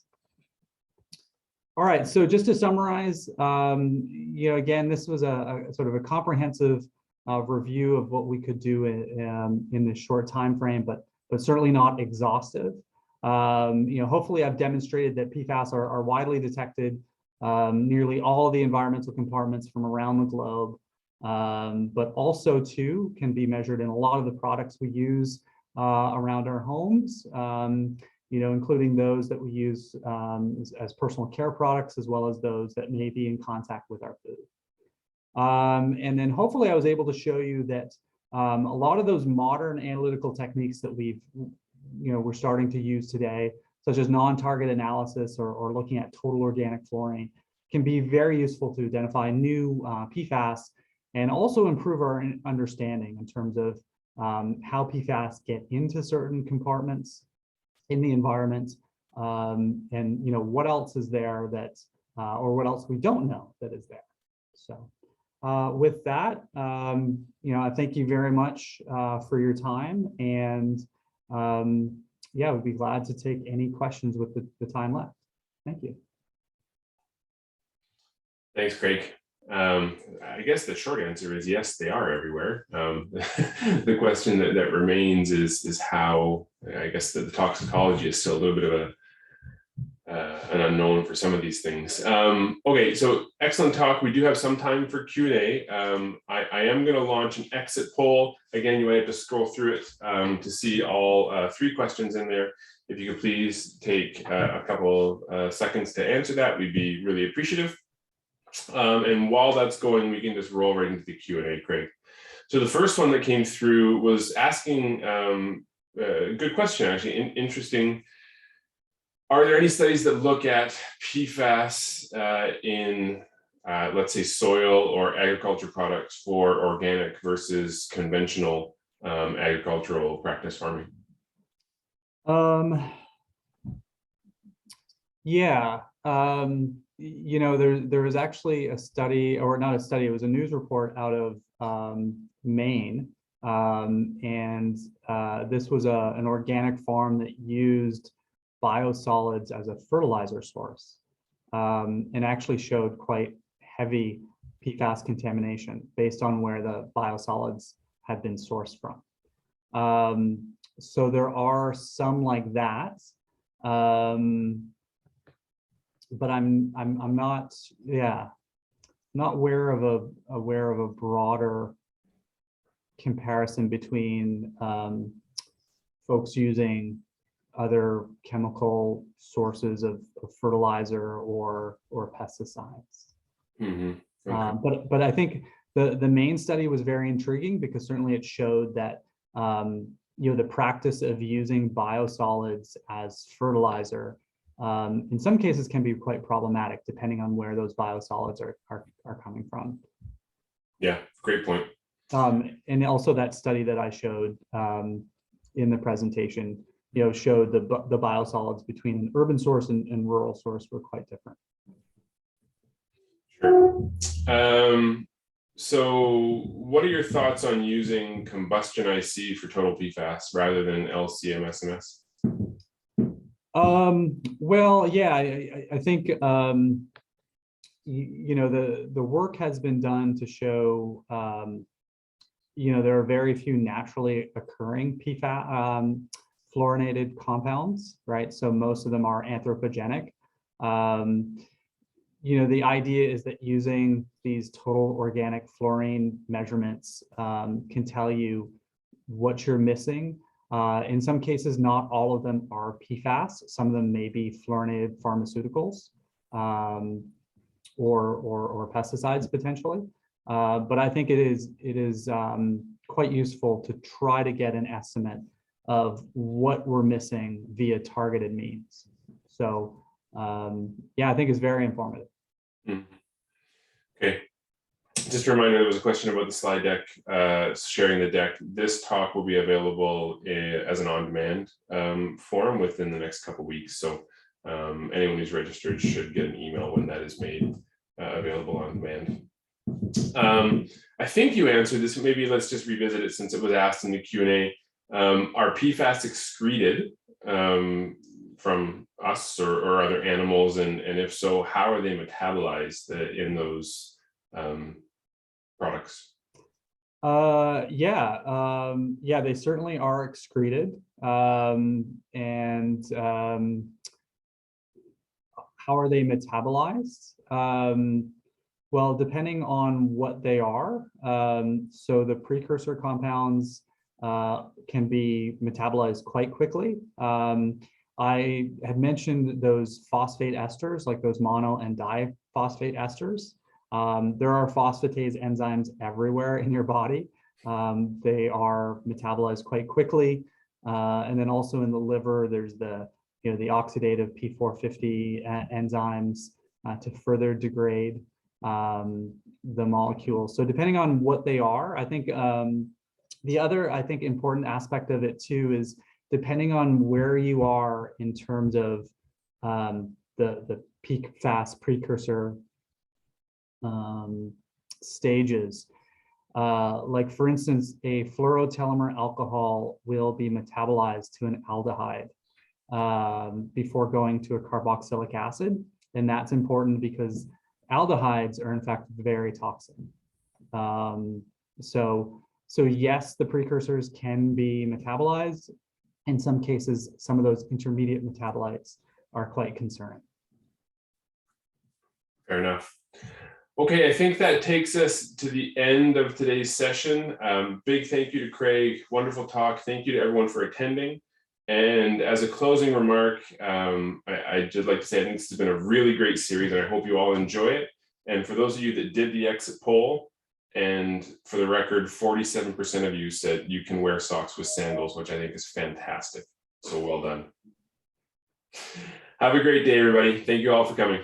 All right, so just to summarize, again, this was a sort of a comprehensive review of what we could do in this short time frame, but certainly not exhaustive. Hopefully I've demonstrated that PFAS are widely detected, nearly all of the environmental compartments from around the globe, but also too can be measured in a lot of the products we use around our homes, including those that we use as personal care products, as well as those that may be in contact with our food. And then hopefully I was able to show you that a lot of those modern analytical techniques that we're starting to use today, such as non-target analysis or looking at total organic fluorine, can be very useful to identify new PFAS and also improve our understanding in terms of how PFAS get into certain compartments in the environment, and what else is there that, or what else we don't know that is there. So with that, I thank you very much for your time, and yeah, we'd be glad to take any questions with the time left. Thank you. Thanks, Craig. I guess the short answer is yes, they are everywhere. The question that remains is how, I guess, the toxicology is still a little bit of an unknown for some of these things. Okay, so excellent talk. We do have some time for Q&A. I am going to launch an exit poll. Again, you might have to scroll through it to see all 3 questions in there. If you could please take a couple seconds to answer that, we'd be really appreciative. And while that's going, we can just roll right into the Q&A, Craig. So the first one that came through was asking, good question, actually, interesting. Are there any studies that look at PFAS in, let's say, soil or agriculture products for organic versus conventional agricultural practice farming? Yeah, you know, there was actually a study, or not a study, it was a news report out of Maine. And this was an organic farm that used biosolids as a fertilizer source, and actually showed quite heavy PFAS contamination based on where the biosolids had been sourced from. So there are some like that, but I'm not, not aware of a broader comparison between folks using other chemical sources of fertilizer or pesticides. Mm-hmm. Okay. But I think the main study was very intriguing because certainly it showed that you know, the practice of using biosolids as fertilizer in some cases can be quite problematic depending on where those biosolids are coming from. Yeah, great point. And also that study that I showed in the presentation, you know, showed the biosolids between an urban source and rural source were quite different. Sure. So what are your thoughts on using combustion IC for total PFAS rather than LCMSMS? Well, yeah, I think you know, the work has been done to show you know, there are very few naturally occurring PFAS fluorinated compounds, right? So most of them are anthropogenic. You know, the idea is that using these total organic fluorine measurements can tell you what you're missing. In some cases, not all of them are PFAS. Some of them may be fluorinated pharmaceuticals or pesticides potentially. But I think it is quite useful to try to get an estimate of what we're missing via targeted means. So yeah, I think it's very informative. Okay. Just a reminder, there was a question about the slide deck, sharing the deck. This talk will be available as an on-demand form within the next couple of weeks. So anyone who's registered should get an email when that is made available on demand. I think you answered this. Maybe let's just revisit it since it was asked in the Q&A. Are PFAS excreted from us or other animals? And if so, how are they metabolized in those products? Yeah, they certainly are excreted. And how are they metabolized? Well, depending on what they are. So the precursor compounds can be metabolized quite quickly. I had mentioned those phosphate esters, like those mono and diphosphate esters. There are phosphatase enzymes everywhere in your body. They are metabolized quite quickly. And then also in the liver, there's the oxidative P450 enzymes to further degrade the molecules. So depending on what they are, I think the other, important aspect of it too is depending on where you are in terms of the PFAS precursor stages. Like for instance, a fluorotelomere alcohol will be metabolized to an aldehyde before going to a carboxylic acid. And that's important because aldehydes are in fact very toxic. So yes, the precursors can be metabolized. In some cases, some of those intermediate metabolites are quite concerning. Fair enough. Okay, I think that takes us to the end of today's session. Big thank you to Craig. Wonderful talk. Thank you to everyone for attending. And as a closing remark, I'd just like to say I think this has been a really great series, and I hope you all enjoy it. And for those of you that did the exit poll, and for the record, 47% of you said you can wear socks with sandals, which I think is fantastic. So well done. Have a great day, everybody. Thank you all for coming.